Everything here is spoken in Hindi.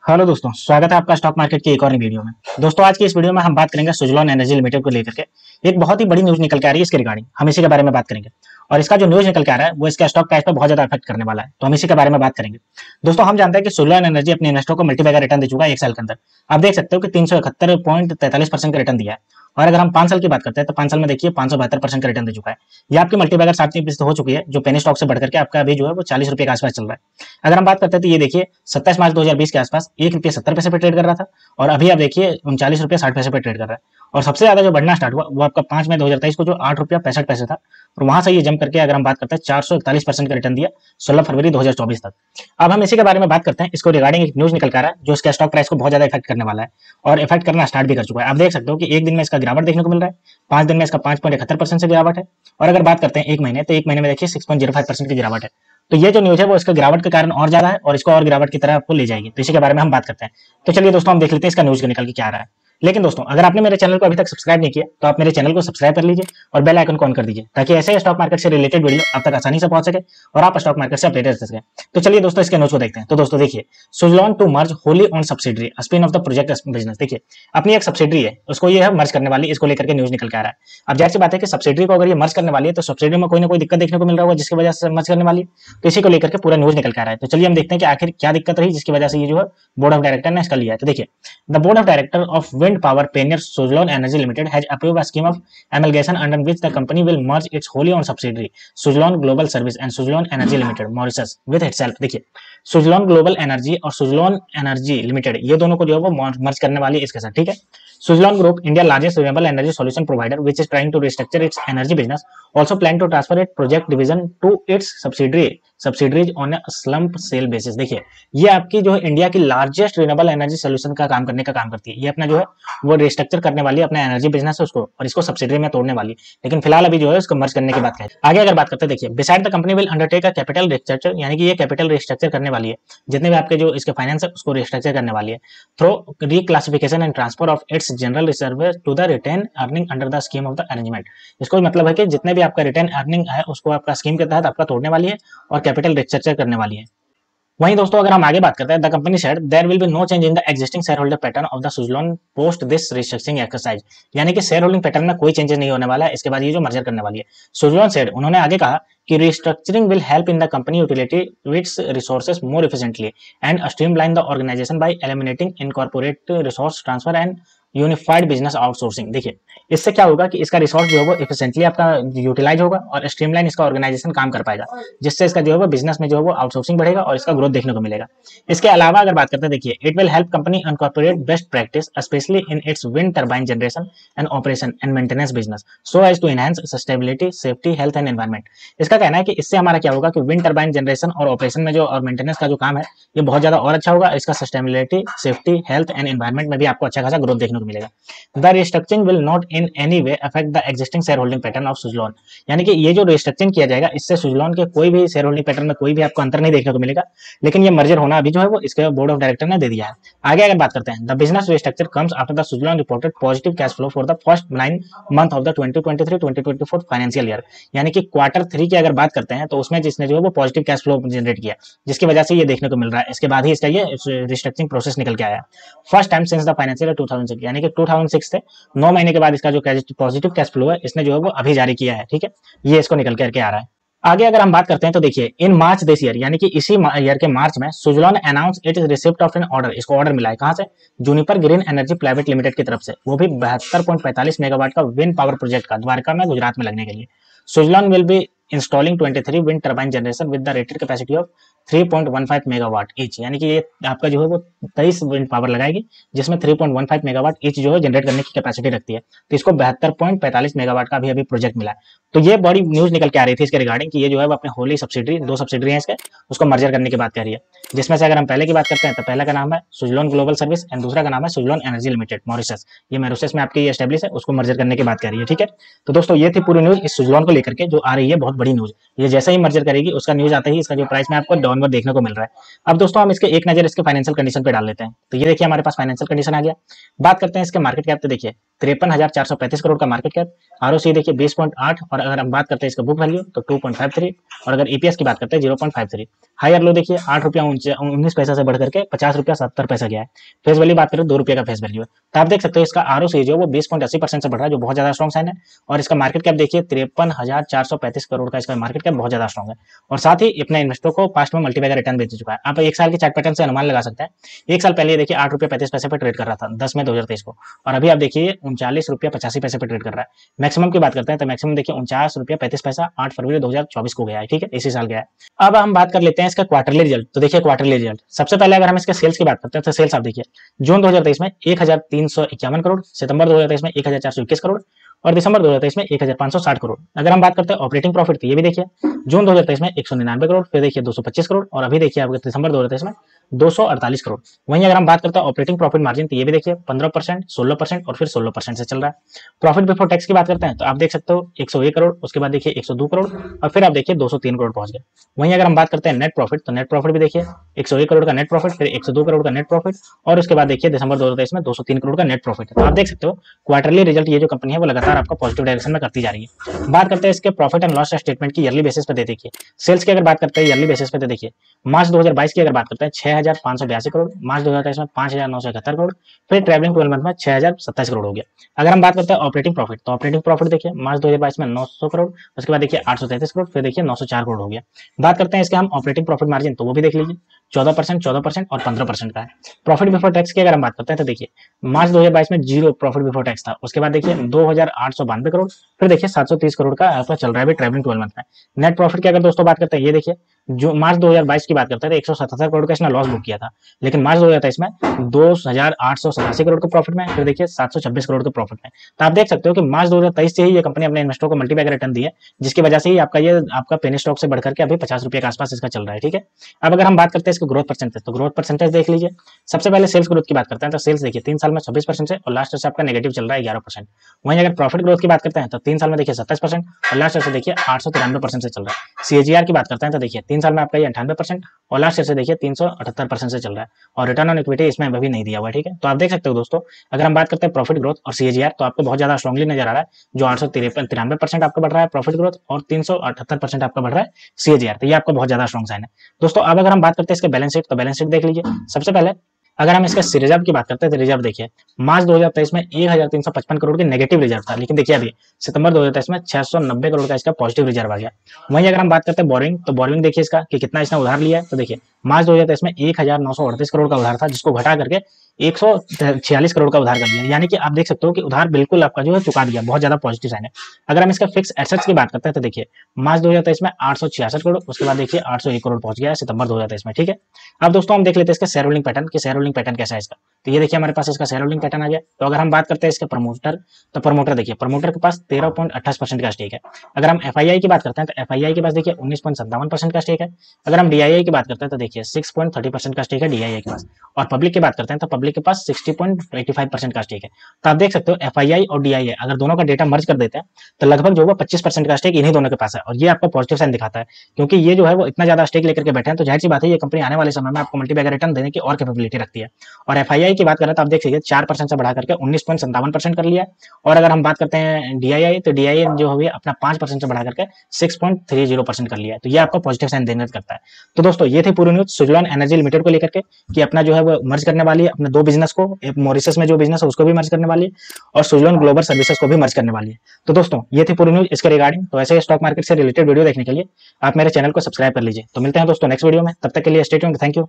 हेलो दोस्तों, स्वागत है आपका स्टॉक मार्केट की एक और वीडियो में। दोस्तों, आज की इस वीडियो में हम बात करेंगे सुजलॉन एनर्जी लिमिटेड को लेकर के। एक बहुत ही बड़ी न्यूज निकल के आ रही है इसके रिगार्डिंग। हम इसी के बारे में बात करेंगे और इसका जो न्यूज निकल के आ रहा है वो इसके स्टॉक प्राइस पर बहुत ज्यादा इफेक्ट करने वाला है, तो हम इसी के बारे में बात करेंगे। दोस्तों, हम जानते हैं कि सुजलॉन एनर्जी अपने इन्वेस्टर को मल्टीबैगर रिटर्न दे चुका है एक साल के अंदर। आप देख सकते हो कि 371.43% का रिटर्न दिया है। और अगर हम 5 साल की बात करते हैं तो 5 साल में देखिए 572% का रिटर्न दे चुका है। ये आपकी मल्टीबैगर 7% हो चुकी है, जो पेनी स्टॉक से बढ़कर के आपका अभी जो है वो 40 रुपए के आसपास चल रहा है। अगर हम बात करते हैं तो ये देखिए 27 मार्च 2020 के आसपास 1 रुपये 70 पैसे पे ट्रेड कर रहा था और अभी आप देखिए 39 रुपये 60 पैसे पे ट्रेड कर रहा है। और सबसे ज्यादा जो बढ़ना स्टार्ट हुआ वो आपका 5 मई 2023 को जो 8 रुपया 65 पैसे था, और वहां से ये जंप करके अगर हम बात करते हैं 441% का रिटर्न दिया 16 फरवरी 2024 तक। अब हम इसी के बारे में बात करते हैं। इसको रिगार्डिंग एक न्यूज निकल कर रहा है जो इसके स्टॉक प्राइस को बहुत ज्यादा इफेक्ट करने वाला है और इफेक्ट करना स्टार्ट भी कर चुका है। आप देख सकते हो कि एक दिन में इसका गिरावट देखने को मिल रहा है, 5 दिन में इसका 5.71% से गिरावट है, और अगर बात करते हैं एक महीने तो एक महीने में देखिए 6.05% की गिरावट है। तो ये जो न्यूज है वो इसका गिरावट के कारण और ज्यादा है और इसको और गिरावट की तरह आपको ले जाएगी। तो इसी के बारे में हम बात करते हैं। तो चलिए दोस्तों, हम देख लेते हैं इसका न्यूज निकल के क्या आ रहा है। लेकिन दोस्तों, अगर आपने मेरे चैनल को अभी तक सब्सक्राइब नहीं किया तो आप मेरे चैनल को सब्सक्राइब कर लीजिए और बेल आइकन को ऑन कर दीजिए, ताकि ऐसे स्टॉक मार्केट से रिलेटेड वीडियो आप तक आसानी से पहुंच सके और आप स्टॉक मार्केट से अपडेटेड रह सके। तो चलिए दोस्तों, इसके न्यूज को देखते हैं। तो दोस्तों देखिए, Suzlon to merge wholly owned subsidiary spin off the project business. देखिए, अपनी एक सब्सिडरी है उसको ये है मर्ज करने वाली, इसको लेकर के न्यूज निकल के आ रहा है। अब जाहिर सी बात है कि सब्सिडरी को अगर ये मर्ज करने वाली है तो सब्सिडरी में कोई ना कोई दिक्कत देखने को मिल रहा होगा जिसकी वजह से मर्ज करने वाली है। तो इसी को लेकर के पूरा न्यूज निकल के आ रहा है। तो चलिए हम देखते हैं कि आखिर क्या दिक्कत रही जिसकी वजह से ये जो है बोर्ड ऑफ डायरेक्टर ने इसका लिया है। तो देखिए, the board of director of wind power Payeer Suzlon energy limited has approved a scheme of amalgamation under which the company will merge its wholly owned subsidiary Suzlon Global Service and Suzlon Energy Limited Mauritius with itself। देखिए, सुजलॉन ग्लोबल एनर्जी और सुजलॉन एनर्जी लिमिटेड ये दोनों को जो है वो मर्ज करने वाली है इसके साथ। ठीक है, Suzlon group India largest renewable energy solution provider which is trying to restructure its energy business also plan to transfer its project division to its subsidiaries on a slump sale basis। देखिए, ये आपकी जो है इंडिया की लार्जेस्ट रिन्यूएबल एनर्जी सॉल्यूशन का काम करने का काम करती है। ये अपना जो है वो रिस्ट्रक्चर करने वाली है अपना एनर्जी बिजनेस है उसको, और इसको सब्सिडरी में तोड़ने वाली है। लेकिन फिलहाल अभी जो है उसको मर्ज करने की बात करें। आगे अगर बात करते हैं, देखिए, beside the company will undertake a capital restructure, यानी कि ये कैपिटल रिस्ट्रक्चर करने वाली है, जितने भी आपके जो इसके फाइनेंस है उसको रिस्ट्रक्चर करने वाली है through reclassification and transfer of its general reserve to the retain earning under the scheme of the arrangement. इसको मतलब है कि जितने भी आपका रिटेन अर्निंग है उसको आपका स्कीम के तहत आपका तोड़ने वाली है और कैपिटल रिस्ट्रक्चर करने वाली है। वहीं दोस्तों, अगर हम आगे बात करते हैं, the company said there will be no change in the existing shareholder pattern of the Suzlon post this restructuring exercise, यानी कि शेयर होल्डिंग पैटर्न में कोई चेंजेस नहीं होने वाला है इसके बाद ये जो मर्जर करने वाली है। सुजलॉन सेड, उन्होंने आगे कहा कि restructuring will help in the company utility its resources more efficiently and streamline the organisation by eliminating incorporate resource transfer and unified business outsourcing. देखिए, इससे क्या होगा कि इसका रिसोर्स जो है वो एफिशिएंटली आपका यूटिलाइज होगा और स्ट्रीमलाइन इसका ऑर्गेनाइजेशन काम कर पाएगा, जिससे इसका जो है वो बिजनेस में जो है वो आउटसोर्सिंग बढ़ेगा और इसका ग्रोथ देखने को मिलेगा। इसके अलावा अगर बात करते हैं, देखिए, it will help company incorporate best practice specially in its wind turbine generation and operation and maintenance business so as to enhance sustainability safety health and environment. इसका कहना है कि इससे हमारा क्या होगा कि विंड टरबाइन जनरेशन और ऑपरेशन में जो और मेंटेनेंस का जो काम है ये बहुत ज्यादा और अच्छा होगा। इसका sustainability safety health and environment में भी आपको अच्छा खासा ग्रोथ देखने को मिलेगा। The restructuring will not in any way affect the existing share holding pattern of Suzlon, यानी कि ये जो रिस्ट्रक्चरिंग किया जाएगा इससे सुजलॉन के कोई भी शेयर होल्डिंग पैटर्न में कोई भी आपको अंतर नहीं देखने को मिलेगा। लेकिन ये मर्जर होना अभी जो है वो इसके बोर्ड ऑफ डायरेक्टर ने दे दिया है। आगे अगर बात करते हैं, the business restructure comes after the Suzlon reported positive cash flow for the first 9 month of the 2023-2024 financial year, यानी कि क्वार्टर 3 की अगर बात करते हैं तो उसमें जिसने जो है वो पॉजिटिव कैश फ्लो जनरेट किया, जिसकी वजह से ये देखने को मिल रहा है। इसके बाद ही इसका ये रिस्ट्रक्चरिंग प्रोसेस निकल के आया first time since the financial 2006, यानी कि 2006 से 9 महीने के बाद इसका जो पॉजिटिव कैश फ्लो है इसने जो है वो अभी जारी किया है। ठीक है, ये इसको निकल करके आ रहा है। आगे अगर हम बात करते हैं तो देखिए, इन मार्च दिस ईयर, यानी कि इसी ईयर के मार्च में Suzlon announce it is receipt of an order, इसको ऑर्डर मिला है कहां से, Juniper green energy private limited की तरफ से, वो भी 72.45 मेगावाट का विंड पावर प्रोजेक्ट का द्वारका में गुजरात में लगने के लिए। Suzlon will be installing 23 wind turbine generation with the rated capacity of 3.15 megawatt each, यानी कि ये आपका जो है वो 23 विंड पावर लगाएगी जिसमें 3.15 मेगावाट ईच जो है जनरेट करने की कैपेसिटी रखती है। तो इसको 72.45 मेगावाट का भी अभी प्रोजेक्ट मिला है। तो ये बड़ी न्यूज निकल के आ रही थी इसके रिगार्डिंग कि ये जो है वो अपने होली सब्सिडरी, 2 सब्सिडरी है इसके, उसको मर्जर करने की बात कर रही है। जिसमें से अगर हम पहले की बात करते हैं तो पहला का नाम है सुजलॉन ग्लोबल सर्विस एंड दूसरा का नाम है सुजलॉन एनर्जी लिमिटेड मॉरिशस। ये मॉरिशस में आपकी एस्टेब्लिश है, उसको मर्जर करने की बात कर रही है। ठीक है, तो दोस्तों ये थी पूरी न्यूज इस सुजलॉन को लेकर के जो आ रही है, बहुत बड़ी न्यूज। ये जैसे ही मर्जर करेगी उसका न्यूज आते ही इसका जो प्राइस में आपको डाउनवर्ड देखने को मिल रहा है। अब दोस्तों हम एक नजर इसके फाइनेंशियल कंडीशन पे डाल लेते हैं। तो ये देखिए हमारे पास फाइनेंशियल कंडीशन आ गया। बात करते हैं इसके मार्केट कैप पे। देखिए 53,435 करोड़ का मार्केट कैप, आरओसी देखिए 20.8, और अगर हम बात करते हैं इसका बुक वैल्यू तो 2.53, और अगर ईपीएस की बात करते हैं 0.53। हायर लो देखिए 8 रुपया 19 पैसा से बढ़ करके 50 रुपया 70 पैसा गया है। फेस वैल्यू बात करें 2 रुपये का फेस वैल्यू है। तो आप देख सकते हो इसका आरओसी जो वो 20.80% से बढ़ रहा है, जो बहुत ज्यादा स्ट्रॉन्ग साइन है। और इसका मार्केट कैप देखिए 53,435 करोड़ का इसका मार्केट कैप बहुत ज्यादा स्ट्रॉन्ग है। और साथ ही अपने इन्वेस्टर को पास्ट में मल्टीबैगर रिटर्न दे चुका है। आप एक साल के चार्ट पैटर्न से अनुमान लगा सकते हैं। एक साल पहले देखिए 8 रुपये 35 पैसे पर ट्रेड कर रहा था 10 मई 2023 को, और अभी आप देखिए 39 रुपया 85 पैसे पर ट्रेड कर रहा है। मैक्सिमम की बात करते हैं तो मैक्सिमम देखिए 49 रुपया 35 पैसा 8 फरवरी 2024 को गया है, ठीक है, इसी साल गया है। अब हम बात कर लेते हैं इसका क्वार्टरली रिजल्ट। तो देखिए क्वार्टरली रिजल्ट सबसे पहले अगर हम इसके सेल्स की बात करते हैं तो सेल्स आप देखिए जून 2023 में 1351 करोड़, सितंबर 2023 में 1421 करोड़, और दिसंबर 2023 में 1560 करोड़। अगर हम बात करते हैं ऑपरेटिंग प्रॉफिट तो ये भी देखिए जून 2023 में 199 करोड़, फिर देखिए 225 करोड़, और अभी देखिए आपके दिसंबर 2023 में 248 करोड़। वहीं अगर हम बात करते हैं ऑपरेटिंग प्रॉफिट मार्जिन तो ये भी देखिए 15%, 16% और फिर 16% से चल रहा है। प्रॉफिट बिफोर टैक्स की बात करते हैं तो आप देख सकते हो 101 करोड़, उसके बाद देखिए 102 करोड़, और फिर आप देखिए 203 करोड़ पहुंच गए। वहीं अगर हम बात करते हैं नेट प्रॉफिट तो नेट प्रॉफिट भी देखिए 101 करोड़ का नेट प्रॉफिट, फिर 102 करोड़ का नेट प्रॉफिट, और उसके बाद देखिए दिसंबर 2023 में 203 करोड़ का नेट प्रॉफिट है। तो आप देख सकते हो क्वार्टरली रिजल्ट ये जो कंपनी है वो लगातार आपका पॉजिटिव डायरेक्शन में करती जा रही है। बात करते हैं इसके प्रॉफिट एंड लॉस स्टेटमेंट की ईयरली बेसिस पे दे देखिए। सेल्स की अगर बात करते हैं ईयरली बेसिस पे तो देखिए मार्च 2022 की अगर बात करते हैं 6,582 करोड़, मार्च 2023 में 5,971 करोड़, फिर ट्रैवलिंग 12 मंथ में 6,027 करोड़ हो गया। अगर हम बात करते हैं ऑपरेटिंग प्रॉफिट तो ऑपरेटिंग प्रॉफिट देखिए मार्च 2022 में 900 करोड़, उसके बाद देखिए 833 करोड़, फिर देखिए 904 करोड़ हो गया। बात करते हैं इसके हम ऑपरेटिंग प्रॉफिट मार्जिन तो वो भी देख लीजिए 14%, 14% और 15% का है। प्रॉफिट बिफोर टैक्स की अगर हम बात करते हैं तो देखिए मार्च 2022 में 0 प्रॉफिट बिफोर टैक्स था, उसके बाद देखिए 2,892 करोड़, फिर देखिए 730 करोड़ का आपका चल रहा है ट्रैवलिंग 12 मंथ में। नेट प्रॉफिट की अगर दोस्तों बात करते हैं ये देखिए जो मार्च 2022 की बात करते हैं तो 177 करोड़ का इसने लॉस बुक किया था, लेकिन मार्च 2023 में 2,887 करोड़ के प्रॉफिट में, फिर देखिए 726 करोड़ के प्रॉफिट में। तो आप देख सकते हो कि मार्च 2023 से ही ये कंपनी अपने इन्वेस्टरों को मल्टीबैगर रिटर्न दी है, जिसकी वजह से ही आपका पेनी स्टॉक से बढ़कर के अभी 50 रुपये के आसपास इसका चल रहा है, ठीक है। अब अगर हम बात करते हैं इसके ग्रोथ परसेंटेज तो ग्रोथ परसेंटेज देख लीजिए। सबसे पहले सेल्स ग्रोथ की बात करते हैं तो सेल्स देखिए 3 साल में 26% से, और लास्ट ईयर से आपका नेगेटिव चल रहा है 11%। वहीं अगर प्रॉफिट ग्रोथ की बात करते हैं तो 3 साल में देखिए 27%, और लास्ट ईयर से देखिए 893% से चल रहा है। सीएजीआर की बात करते हैं तो देखिए 3 साल में आपका ये 98%, और लास्ट ईयर से देखिए 378% से चल रहा है, और रिटर्न ऑन इक्विटी इसमें अभी नहीं दिया हुआ है, ठीक है। तो आप देख सकते हो दोस्तों अगर हम बात करते हैं प्रॉफिट ग्रोथ और सीएजीआर तो आपको बहुत ज्यादा स्ट्रॉन्गली नजर आ रहा है, जो 893% आपका बढ़ रहा है प्रॉफिट ग्रोथ, और 378% आपका बढ़ रहा है सीएजीआर। तो ये आपका बहुत ज्यादा स्ट्रॉन्ग साइन है दोस्तों। अब अगर हम बात करते हैं इसके बैलेंस शीट तो बैलेंस शीट देख लीजिए। सबसे पहले अगर हम इसके रिजर्व की बात करते हैं तो रिजर्व देखिए मार्च 2023 में 1,355 करोड़ की नेगेटिव रिजर्व था, लेकिन देखिए अभी सितंबर 2023 में 690 करोड़ का इसका पॉजिटिव रिजर्व आ गया। वहीं अगर हम बात करते हैं बोरिंग तो बोरिंग देखिए इसका कि कितना इसने उधार लिया है तो देखिए मार्च 2023 में 1,938 करोड़ का उधार था, जिसको घटा करके 146 करोड़ का उधार कर दिया। यानी कि आप देख सकते हो कि उधार बिल्कुल आपका जो है चुका दिया, बहुत ज्यादा पॉजिटिव साइन है। अगर हम इसका फिक्स एसेट्स की बात करते हैं तो देखिए मार्च 2023 में 866 करोड़, उसके बाद देखिए 801 करोड़ पहुंच गया है सितंबर 2023 में, ठीक है। अब दोस्तों हम देख लेते हैं इसका शेयर होल्डिंग पैटर्न कि शेयर होल्डिंग पैटर्न कैसा है इसका। तो ये देखिए हमारे पास इसका शेयर होल्डिंग पैटर्न आ गया। तो अगर हम बात करते हैं इसके प्रमोटर तो प्रमोटर देखिए प्रमोटर के पास 13.28% का स्टेक है। अगर हम एफआईआई की बात करते हैं तो एफआईआई के पास देखिए 19.57% का स्टेक है। अगर हम डीआईआई की बात करते हैं तो देखिए 6.30% का स्टेक है डीआईआई के पास, और पब्लिक की बात करते हैं तो पब्लिक के पास 60.85% का स्टेक है। तो आप देख सकते हो एफआईआई और डीआईआई अगर दोनों का डेटा मर्ज कर देते हैं तो लगभग जो है 25% का स्टेक इन्हीं दोनों के पास है, और ये आपका पॉजिटिव साइन दिखाता है, क्योंकि ये जो है वो इतना ज्यादा स्टेक लेकर के बैठे हैं, तो जाहिर सी बात है ये कंपनी आने वाले समय में आपको मल्टीबैगर रिटर्न देने की और कैपेबिलिटी रखती है। और एफआईआई की बात करें तो आप देख लीजिए 4% से बढ़ा करके 19.57% कर लिया है। और अगर हम बात करते हैं डीआईआई तो डीआईआई जो है अपना 5% से बढ़ा करके 6.30% कर लिया है। तो ये आपको पॉजिटिव साइन देने करता है। तो दोस्तों ये थी पूरी न्यूज सुजलॉन एनर्जी लिमिटेड को लेकर के कि अपना जो है वो मर्ज करने वाली है अपने दो बिजनेस को, एक मॉरिशस में जो बिजनेस है उसको भी मर्ज करने वाली है, और सुजलॉन ग्लोबल सर्विसेज को भी मर्ज करने वाली है। तो दोस्तों ये थी पूरी न्यूज इसके रिगार्डिंग। तो ऐसे स्टॉक मार्केट से रिलेटेड वीडियो देखने के लिए आप मेरे चैनल को सब्सक्राइब कर लीजिए। तो मिलते हैं दोस्तों नेक्स्ट वीडियो में, तब तक के लिए स्टे ट्यून्ड, थैंक यू।